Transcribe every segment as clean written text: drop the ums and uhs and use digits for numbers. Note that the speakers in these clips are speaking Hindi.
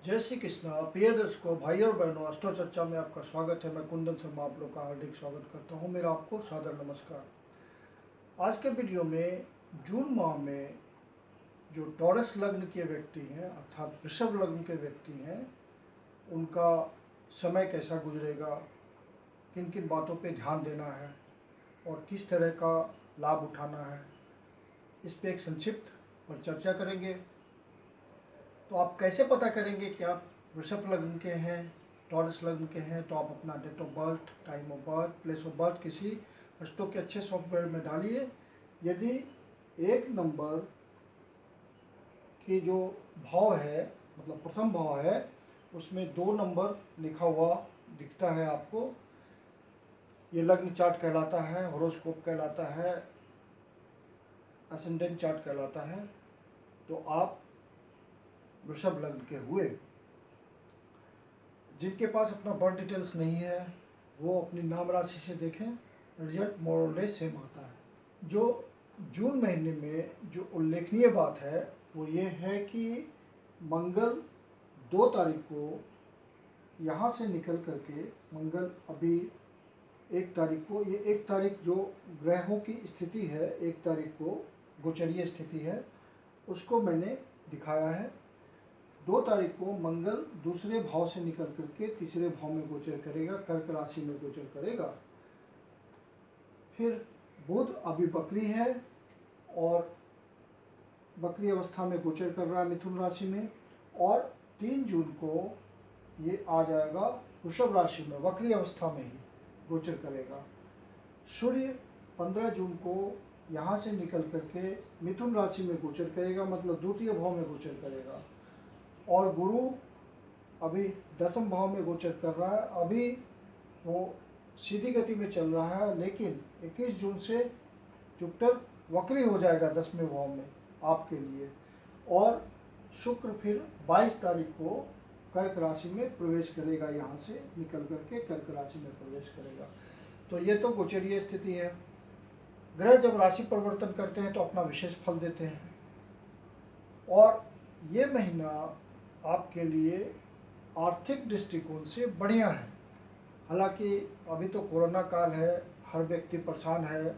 जय श्री कृष्णा। प्रिय दर्शकों, भाई और बहनों, अस्ट्रो चर्चा में आपका स्वागत है। मैं कुंदन शर्मा आप लोग का हार्दिक स्वागत करता हूं। मेरा आपको सादर नमस्कार। आज के वीडियो में जून माह में जो टॉरस लग्न के व्यक्ति हैं अर्थात वृषभ लग्न के व्यक्ति हैं, उनका समय कैसा गुजरेगा, किन किन बातों पे ध्यान देना है और किस तरह का लाभ उठाना है, इस पर एक संक्षिप्त पर चर्चा करेंगे। तो आप कैसे पता करेंगे कि आप वृषभ लग्न के हैं, टॉरस लग्न के हैं? तो आप अपना date of birth, time of birth, place of birth किसी एस्ट्रो के अच्छे सॉफ्टवेयर में डालिए। यदि एक नंबर की जो भाव है, मतलब प्रथम भाव है, उसमें 2 नंबर लिखा हुआ दिखता है आपको, ये लग्न चार्ट कहलाता है, हॉरोस्कोप कहलाता है, असेंडेंट चार्ट कहलाता है। तो आप वृषभ लग्न के हुए। जिनके पास अपना बर्थ डिटेल्स नहीं है वो अपनी नाम राशि से देखें, रिजल्ट मोर और लेस सेम आता है। जो जून महीने में जो उल्लेखनीय बात है वो ये है कि मंगल 2 तारीख को यहाँ से निकल करके, मंगल अभी 1 तारीख को, ये 1 तारीख जो ग्रहों की स्थिति है, 1 तारीख को गोचरीय स्थिति है, उसको मैंने दिखाया है। 2 तारीख को मंगल दूसरे भाव से निकल करके तीसरे भाव में गोचर करेगा, कर्क राशि में गोचर करेगा। फिर बुध अभी बकरी है और बकरी अवस्था में गोचर कर रहा है मिथुन राशि में, और 3 जून को ये आ जाएगा वृषभ राशि में, बकरी अवस्था में ही गोचर करेगा। सूर्य 15 जून को यहाँ से निकल करके मिथुन राशि में गोचर करेगा, मतलब द्वितीय भाव में गोचर करेगा। और गुरु अभी 10वें भाव में गोचर कर रहा है, अभी वो सीधी गति में चल रहा है, लेकिन 21 जून से जुपिटर वक्री हो जाएगा 10वें भाव में आपके लिए। और शुक्र फिर 22 तारीख को कर्क राशि में प्रवेश करेगा, यहाँ से निकल करके कर्क राशि में प्रवेश करेगा। तो ये तो गोचरीय स्थिति है। ग्रह जब राशि परिवर्तन करते हैं तो अपना विशेष फल देते हैं, और ये महीना आपके लिए आर्थिक दृष्टिकोण से बढ़िया है। हालांकि अभी तो कोरोना काल है, हर व्यक्ति परेशान है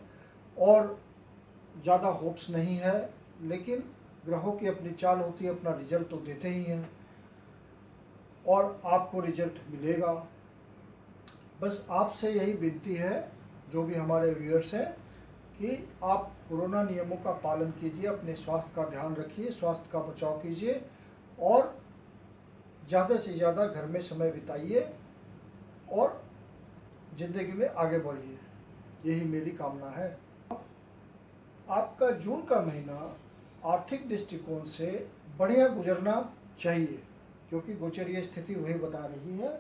और ज़्यादा होप्स नहीं है, लेकिन ग्रहों की अपनी चाल होती है, अपना रिजल्ट तो देते ही हैं और आपको रिजल्ट मिलेगा। बस आपसे यही विनती है, जो भी हमारे व्यूअर्स हैं, कि आप कोरोना नियमों का पालन कीजिए, अपने स्वास्थ्य का ध्यान रखिए, स्वास्थ्य का बचाव कीजिए और ज़्यादा से ज़्यादा घर में समय बिताइए और ज़िंदगी में आगे बढ़िए, यही मेरी कामना है। आपका जून का महीना आर्थिक दृष्टिकोण से बढ़िया गुजरना चाहिए, क्योंकि गोचरीय स्थिति वही बता रही है।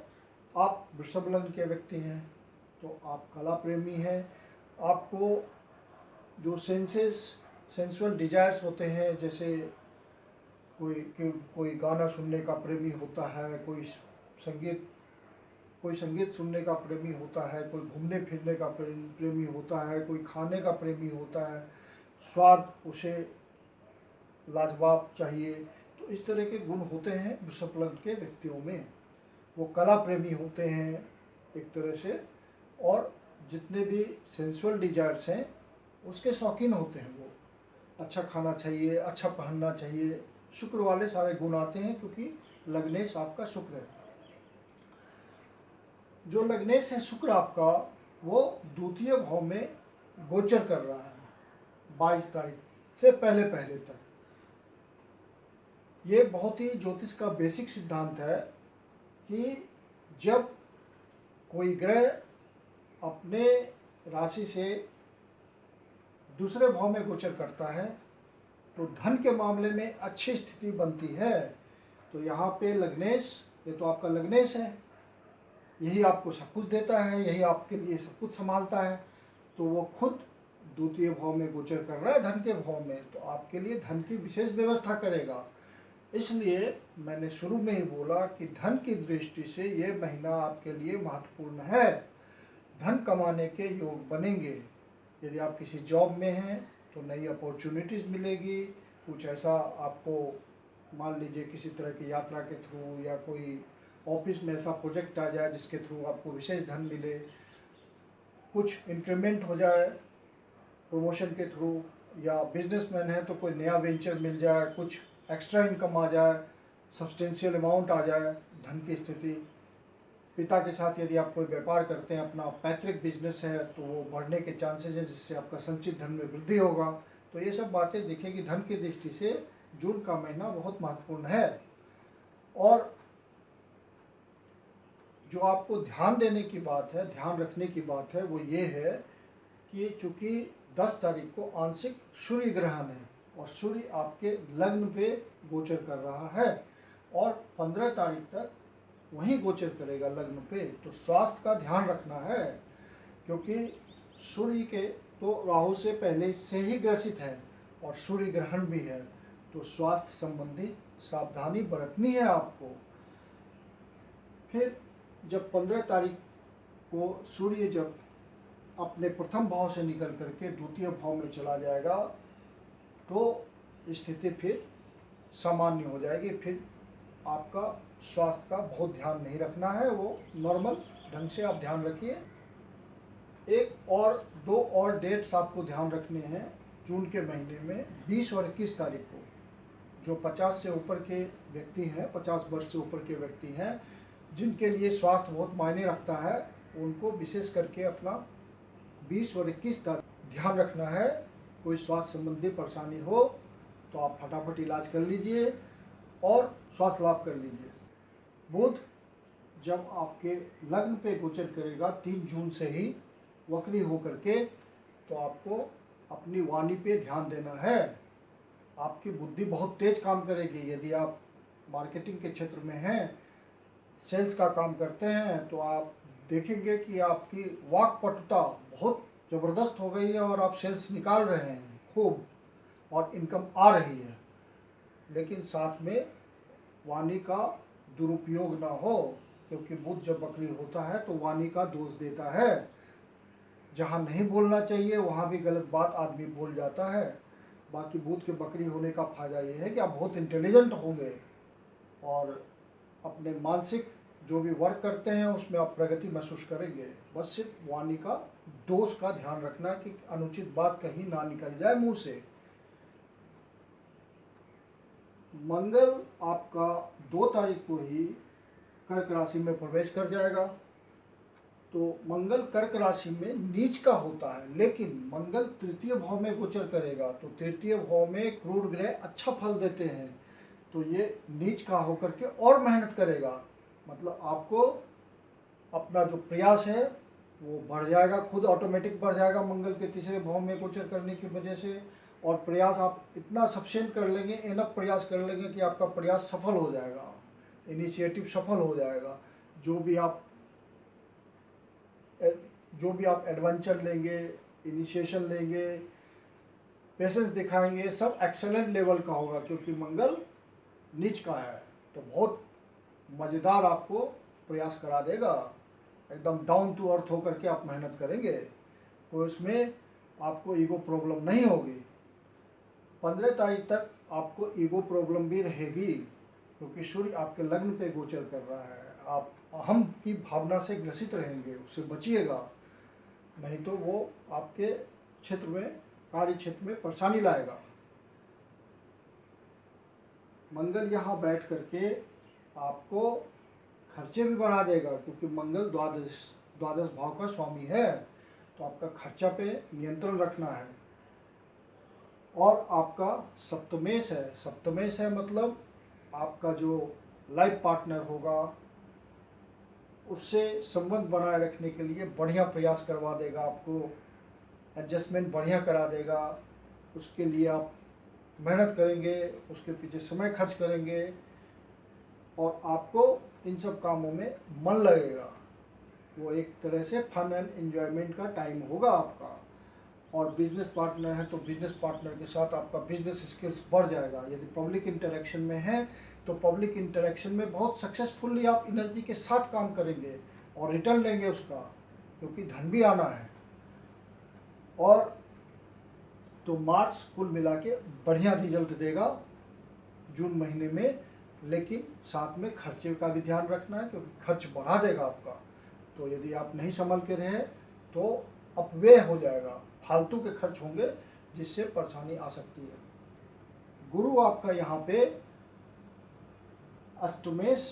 आप वृषभ लग्न के व्यक्ति हैं तो आप कला प्रेमी हैं। आपको जो सेंसुअल डिजायर्स होते हैं, जैसे कोई गाना सुनने का प्रेमी होता है, कोई संगीत सुनने का प्रेमी होता है, कोई घूमने फिरने का प्रेमी होता है, कोई खाने का प्रेमी होता है, स्वाद उसे लाजवाब चाहिए, तो इस तरह के गुण होते हैं वृषभ लग्न के व्यक्तियों में। वो कला प्रेमी होते हैं एक तरह से, और जितने भी सेंसुअल डिजायर्स हैं उसके शौकीन होते हैं वो। अच्छा खाना चाहिए, अच्छा पहनना चाहिए, शुक्र वाले सारे गुण आते हैं, क्योंकि लग्नेश आपका शुक्र है। जो लग्नेश है शुक्र आपका, वो द्वितीय भाव में गोचर कर रहा है 22 तारीख से पहले तक। ये बहुत ही ज्योतिष का बेसिक सिद्धांत है कि जब कोई ग्रह अपने राशि से दूसरे भाव में गोचर करता है तो धन के मामले में अच्छी स्थिति बनती है। तो यहाँ पे लग्नेश, ये तो आपका लग्नेश है, यही आपको सब कुछ देता है, यही आपके लिए सब कुछ संभालता है। तो वो खुद द्वितीय भाव में गोचर कर रहा है धन के भाव में, तो आपके लिए धन की विशेष व्यवस्था करेगा। इसलिए मैंने शुरू में ही बोला कि धन की दृष्टि से ये महीना आपके लिए महत्वपूर्ण है। धन कमाने के योग बनेंगे। यदि आप किसी जॉब में हैं तो नई अपॉर्चुनिटीज़ मिलेगी, कुछ ऐसा आपको मान लीजिए किसी तरह की यात्रा के थ्रू या कोई ऑफिस में ऐसा प्रोजेक्ट आ जाए जिसके थ्रू आपको विशेष धन मिले, कुछ इंक्रीमेंट हो जाए प्रमोशन के थ्रू, या बिजनेसमैन है तो कोई नया वेंचर मिल जाए, कुछ एक्स्ट्रा इनकम आ जाए, सब्सटेंशियल अमाउंट आ जाए धन की स्थिति। पिता के साथ यदि आप कोई व्यापार करते हैं, अपना पैतृक बिजनेस है, तो वो बढ़ने के चांसेस हैं, जिससे आपका संचित धन में वृद्धि होगा। तो ये सब बातें देखेगी धन की दृष्टि से जून का महीना बहुत महत्वपूर्ण है। और जो आपको ध्यान देने की बात है, ध्यान रखने की बात है, वो ये है कि चूंकि 10 तारीख को आंशिक सूर्य ग्रहण है और सूर्य आपके लग्न पे गोचर कर रहा है और 15 तारीख तक वहीं गोचर करेगा लग्न पे, तो स्वास्थ्य का ध्यान रखना है, क्योंकि सूर्य के तो राहु से पहले से ही ग्रसित है और सूर्य ग्रहण भी है, तो स्वास्थ्य संबंधी सावधानी बरतनी है आपको। फिर जब 15 तारीख को सूर्य जब अपने प्रथम भाव से निकल करके द्वितीय भाव में चला जाएगा, तो स्थिति फिर सामान्य हो जाएगी। फिर आपका स्वास्थ्य का बहुत ध्यान नहीं रखना है, वो नॉर्मल ढंग से आप ध्यान रखिए। एक और दो और डेट्स आपको ध्यान रखने हैं जून के महीने में, 20 और 21 तारीख को। जो 50 से ऊपर के व्यक्ति हैं, 50 वर्ष से ऊपर के व्यक्ति हैं, जिनके लिए स्वास्थ्य बहुत मायने रखता है, उनको विशेष करके अपना 20 और 21 तारीख ध्यान रखना है। कोई स्वास्थ्य संबंधी परेशानी हो तो आप फटाफट इलाज कर लीजिए और स्वास्थ्य लाभ कर लीजिए। बुध जब आपके लग्न पे गोचर करेगा 3 जून से ही वक्री होकर के, तो आपको अपनी वाणी पे ध्यान देना है। आपकी बुद्धि बहुत तेज काम करेगी। यदि आप मार्केटिंग के क्षेत्र में हैं, सेल्स का काम करते हैं, तो आप देखेंगे कि आपकी वाक्पटुता बहुत ज़बरदस्त हो गई है और आप सेल्स निकाल रहे हैं खूब और इनकम आ रही है। लेकिन साथ में वाणी का दुरुपयोग ना हो, क्योंकि बुध जब वक्री होता है तो वाणी का दोष देता है। जहाँ नहीं बोलना चाहिए वहाँ भी गलत बात आदमी बोल जाता है। बाकी बुध के वक्री होने का फायदा ये है कि आप बहुत इंटेलिजेंट होंगे और अपने मानसिक जो भी वर्क करते हैं उसमें आप प्रगति महसूस करेंगे। बस सिर्फ वाणी का दोष का ध्यान रखना कि अनुचित बात कहीं ना निकल जाए मुंह से। मंगल आपका 2 तारीख को ही कर्क राशि में प्रवेश कर जाएगा। तो मंगल कर्क राशि में नीच का होता है, लेकिन मंगल तृतीय भाव में गोचर करेगा, तो तृतीय भाव में क्रूर ग्रह अच्छा फल देते हैं, तो ये नीच का होकर के और मेहनत करेगा। मतलब आपको अपना जो प्रयास है वो बढ़ जाएगा, खुद ऑटोमेटिक बढ़ जाएगा मंगल के तीसरे भाव में गोचर करने की वजह से। और प्रयास आप इतना सफिशिएंट कर लेंगे, इनफ प्रयास कर लेंगे कि आपका प्रयास सफल हो जाएगा, इनिशिएटिव सफल हो जाएगा। जो भी आप एडवेंचर लेंगे, इनिशिएशन लेंगे, पेशेंस दिखाएंगे, सब एक्सेलेंट लेवल का होगा, क्योंकि मंगल नीच का है। तो बहुत मज़ेदार आपको प्रयास करा देगा। एकदम डाउन टू अर्थ होकर के आप मेहनत करेंगे, तो इसमें आपको ईगो प्रॉब्लम नहीं होगी। 15 तारीख तक आपको ईगो प्रॉब्लम भी रहेगी, क्योंकि सूर्य आपके लग्न पे गोचर कर रहा है। आप अहम की भावना से ग्रसित रहेंगे, उससे बचिएगा, नहीं तो वो आपके क्षेत्र में, कार्य क्षेत्र में परेशानी लाएगा। मंगल यहाँ बैठ करके आपको खर्चे भी बढ़ा देगा, क्योंकि मंगल द्वादश भाव का स्वामी है, तो आपका खर्चा पे नियंत्रण रखना है। और आपका सप्तमेश है, सप्तमेश है मतलब आपका जो लाइफ पार्टनर होगा उससे संबंध बनाए रखने के लिए बढ़िया प्रयास करवा देगा, आपको एडजस्टमेंट बढ़िया करा देगा। उसके लिए आप मेहनत करेंगे, उसके पीछे समय खर्च करेंगे और आपको इन सब कामों में मन लगेगा। वो एक तरह से फन एंड एंजॉयमेंट का टाइम होगा आपका। और बिजनेस पार्टनर है तो बिजनेस पार्टनर के साथ आपका बिजनेस स्किल्स बढ़ जाएगा। यदि पब्लिक इंटरेक्शन में है तो पब्लिक इंटरेक्शन में बहुत सक्सेसफुली आप एनर्जी के साथ काम करेंगे और रिटर्न लेंगे उसका, क्योंकि धन भी आना है। और तो मार्च कुल मिला के बढ़िया रिजल्ट देगा जून महीने में, लेकिन साथ में खर्चे का भी ध्यान रखना है क्योंकि खर्च बढ़ा देगा आपका। तो यदि आप नहीं संभल के रहे तो अपव्यय हो जाएगा, फालतू के खर्च होंगे जिससे परेशानी आ सकती है। गुरु आपका यहाँ पे अष्टमेश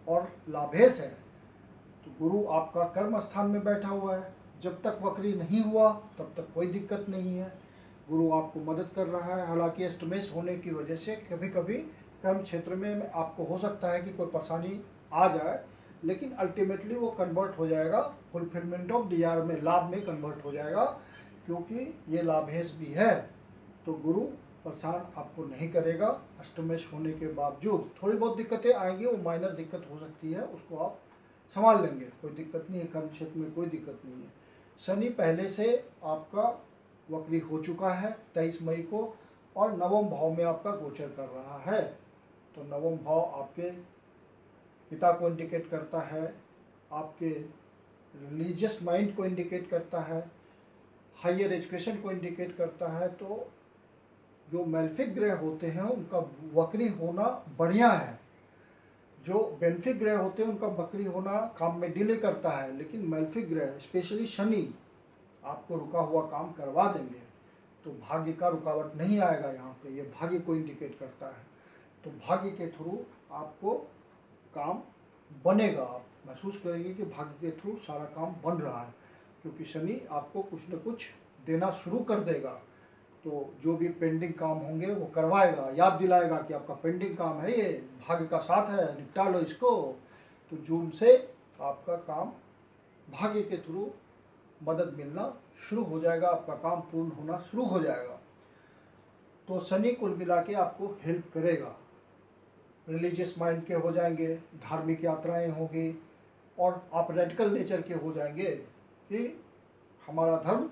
और लाभेश है, तो गुरु आपका कर्म स्थान में बैठा हुआ है। जब तक वक्री नहीं हुआ तब तक कोई दिक्कत नहीं है, गुरु आपको मदद कर रहा है। हालांकि अष्टमेश होने की वजह से कभी कभी कर्म क्षेत्र में आपको हो सकता है कि कोई परेशानी आ जाए, लेकिन अल्टीमेटली वो कन्वर्ट हो जाएगा फुलफिलमेंट ऑफ डिजायर में, लाभ में कन्वर्ट हो जाएगा, क्योंकि ये लाभेश भी है। तो गुरु परेशान आपको नहीं करेगा। अष्टमेश होने के बावजूद थोड़ी बहुत दिक्कतें आएंगी, वो माइनर दिक्कत हो सकती है, उसको आप संभाल लेंगे, कोई दिक्कत नहीं है, कर्म क्षेत्र में कोई दिक्कत नहीं है। शनि पहले से आपका वक्री हो चुका है 23 मई को, और नवम भाव में आपका गोचर कर रहा है। तो नवम भाव आपके पिता को इंडिकेट करता है, आपके रिलीजियस माइंड को इंडिकेट करता है, हायर एजुकेशन को इंडिकेट करता है। तो जो मेलेफिक ग्रह होते हैं उनका वक्री होना बढ़िया है, जो बेनिफिक ग्रह होते हैं उनका वक्री होना काम में डिले करता है, लेकिन मेलेफिक ग्रह स्पेशली शनि आपको रुका हुआ काम करवा देंगे। तो भाग्य का रुकावट नहीं आएगा यहाँ पे, ये भाग्य को इंडिकेट करता है। तो भाग्य के थ्रू आपको काम बनेगा, आप महसूस करेंगे कि भाग्य के थ्रू सारा काम बन रहा है, क्योंकि शनि आपको कुछ न कुछ देना शुरू कर देगा। तो जो भी पेंडिंग काम होंगे वो करवाएगा, याद दिलाएगा कि आपका पेंडिंग काम है, ये भाग्य का साथ है, निपटा लो इसको। तो जून से आपका काम भाग्य के थ्रू मदद मिलना शुरू हो जाएगा, आपका काम पूर्ण होना शुरू हो जाएगा। तो शनि कुल मिला के आपको हेल्प करेगा, रिलीजियस माइंड के हो जाएंगे, धार्मिक यात्राएं होगी, और आप रेडिकल नेचर के हो जाएंगे कि हमारा धर्म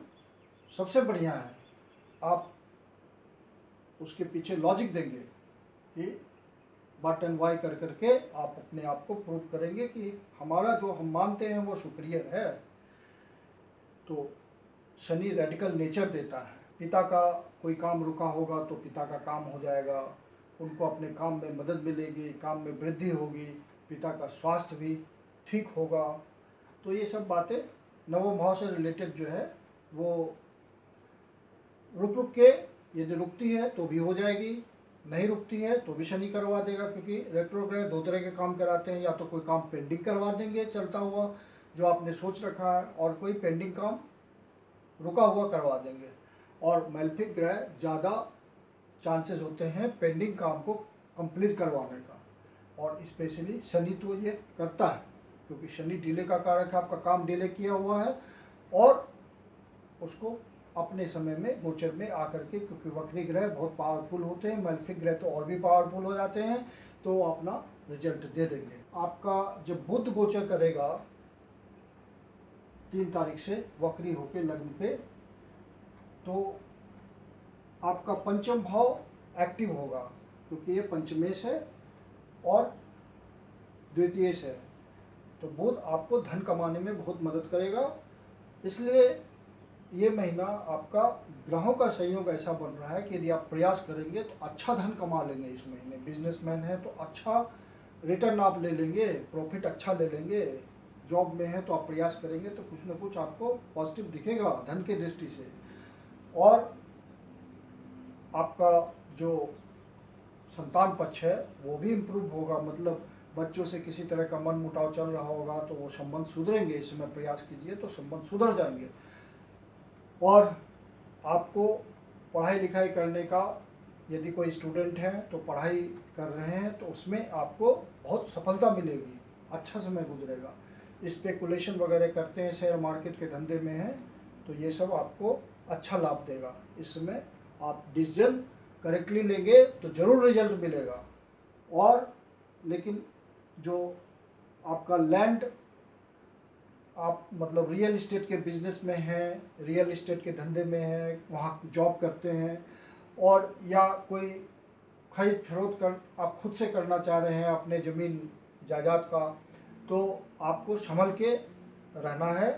सबसे बढ़िया है। आप उसके पीछे लॉजिक देंगे कि बट एंड वाई कर करके आप अपने आप को प्रूव करेंगे कि हमारा जो हम मानते हैं वो सुपीरियर है। तो शनि रेडिकल नेचर देता है। पिता का कोई काम रुका होगा तो पिता का काम हो जाएगा, उनको अपने काम में मदद मिलेगी, काम में वृद्धि होगी, पिता का स्वास्थ्य भी ठीक होगा। तो ये सब बातें नवम भाव से रिलेटेड जो है वो रुक रुक के, यदि रुकती है तो भी हो जाएगी, नहीं रुकती है तो भी शनि करवा देगा, क्योंकि रेट्रोग्रेड दो तरह के काम कराते हैं, या तो कोई काम पेंडिंग करवा देंगे चलता हुआ जो आपने सोच रखा है, और कोई पेंडिंग काम रुका हुआ करवा देंगे। और मेलेफिक ग्रह ज़्यादा चांसेस होते हैं पेंडिंग काम को कंप्लीट करवाने का, और स्पेशली शनि तो ये करता है, क्योंकि शनि डिले का कारक है, आपका काम डिले किया हुआ है, और उसको अपने समय में गोचर में आकर के, क्योंकि वक्री ग्रह बहुत पावरफुल होते हैं, मेलेफिक ग्रह तो और भी पावरफुल हो जाते हैं, तो वो अपना रिजल्ट दे देंगे। आपका जब बुध गोचर करेगा 3 तारीख से वक्री होके लग्न पे, तो आपका पंचम भाव एक्टिव होगा, क्योंकि ये पंचमेश है और द्वितीयेश है। तो बुध आपको धन कमाने में बहुत मदद करेगा। इसलिए ये महीना आपका ग्रहों का संयोग ऐसा बन रहा है कि यदि आप प्रयास करेंगे तो अच्छा धन कमा लेंगे इस महीने। बिजनेसमैन है तो अच्छा रिटर्न आप ले लेंगे, प्रॉफिट अच्छा ले लेंगे। जॉब में है तो आप प्रयास करेंगे तो कुछ न कुछ आपको पॉजिटिव दिखेगा धन की दृष्टि से। और आपका जो संतान पक्ष है वो भी इम्प्रूव होगा, मतलब बच्चों से किसी तरह का मन मुटाव चल रहा होगा तो वो संबंध सुधरेंगे। इस समय प्रयास कीजिए तो संबंध सुधर जाएंगे। और आपको पढ़ाई लिखाई करने का, यदि कोई स्टूडेंट है तो पढ़ाई कर रहे हैं तो उसमें आपको बहुत सफलता मिलेगी, अच्छा समय गुजरेगा। स्पेकुलेशन वगैरह करते हैं, शेयर मार्केट के धंधे में हैं, तो ये सब आपको अच्छा लाभ देगा। इस समय आप डिसीजन करेक्टली लेंगे तो ज़रूर रिजल्ट मिलेगा। और लेकिन जो आपका लैंड, आप मतलब रियल इस्टेट के बिजनेस में हैं, रियल इस्टेट के धंधे में हैं, वहाँ जॉब करते हैं, और या कोई खरीद फरोख्त कर आप खुद से करना चाह रहे हैं अपने ज़मीन जायदाद का, तो आपको संभल के रहना है,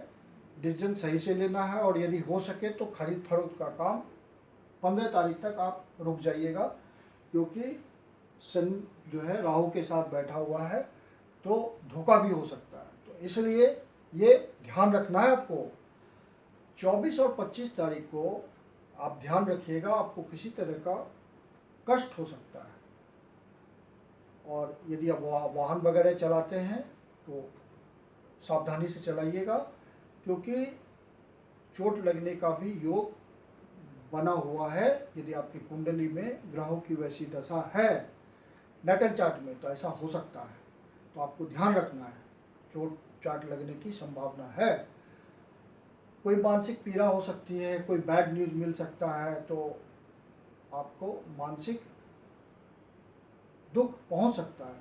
डिसीजन सही से लेना है। और यदि हो सके तो खरीद फरोख्त का काम 15 तारीख तक आप रुक जाइएगा, क्योंकि सन जो है राहु के साथ बैठा हुआ है, तो धोखा भी हो सकता है। तो इसलिए ये ध्यान रखना है आपको। 24 और 25 तारीख को आप ध्यान रखिएगा, आपको किसी तरह का कष्ट हो सकता है। और यदि आप वाहन वगैरह चलाते हैं तो सावधानी से चलाइएगा, क्योंकि चोट लगने का भी योग बना हुआ है। यदि आपकी कुंडली में ग्रहों की वैसी दशा है नेटल चार्ट में, तो ऐसा हो सकता है। तो आपको ध्यान रखना है, चोट चाट लगने की संभावना है। कोई मानसिक पीड़ा हो सकती है, कोई बैड न्यूज़ मिल सकता है, तो आपको मानसिक दुख पहुंच सकता है।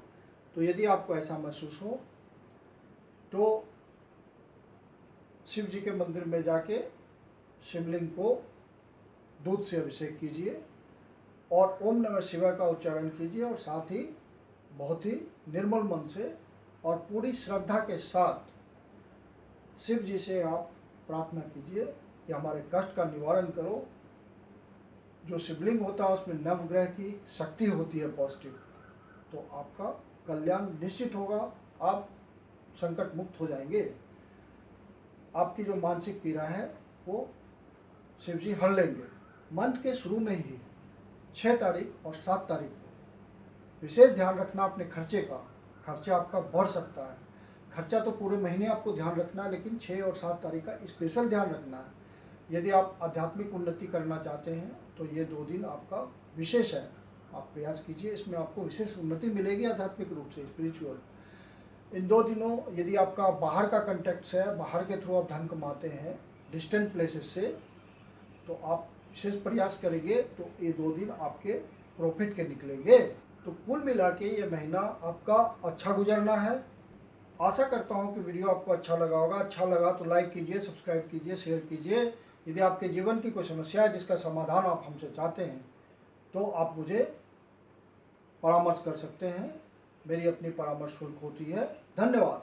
तो यदि आपको ऐसा महसूस हो तो शिव जी के मंदिर में जाके शिवलिंग को दूध से अभिषेक कीजिए और ओम नमः शिवाय का उच्चारण कीजिए, और साथ ही बहुत ही निर्मल मन से और पूरी श्रद्धा के साथ शिव जी से आप प्रार्थना कीजिए कि हमारे कष्ट का निवारण करो। जो शिवलिंग होता है उसमें नवग्रह की शक्ति होती है पॉजिटिव, तो आपका कल्याण निश्चित होगा, आप संकट मुक्त हो जाएंगे। आपकी जो मानसिक पीड़ा है वो शिव जी हर लेंगे। मंथ के शुरू में ही 6 तारीख और 7 तारीख को विशेष ध्यान रखना अपने खर्चे का। खर्चा आपका बढ़ सकता है। खर्चा तो पूरे महीने आपको ध्यान रखना है, लेकिन 6 और 7 तारीख का स्पेशल ध्यान रखना है। यदि आप आध्यात्मिक उन्नति करना चाहते हैं तो ये 2 दिन आपका विशेष है। आप प्रयास कीजिए, इसमें आपको विशेष उन्नति मिलेगी आध्यात्मिक रूप से, स्पिरिचुअल। इन 2 दिनों यदि आपका बाहर का कंटेक्ट है, बाहर के थ्रू आप धन कमाते हैं डिस्टेंट प्लेसेस से, तो आप विशेष प्रयास करेंगे तो ये 2 दिन आपके प्रॉफिट के निकलेंगे। तो कुल मिला के ये महीना आपका अच्छा गुजरना है। आशा करता हूँ कि वीडियो आपको अच्छा लगा होगा। अच्छा लगा तो लाइक कीजिए, सब्सक्राइब कीजिए, शेयर कीजिए। यदि आपके जीवन की कोई समस्या है जिसका समाधान आप हमसे चाहते हैं तो आप मुझे परामर्श कर सकते हैं। मेरी अपनी परामर्श शुल्क होती है। धन्यवाद।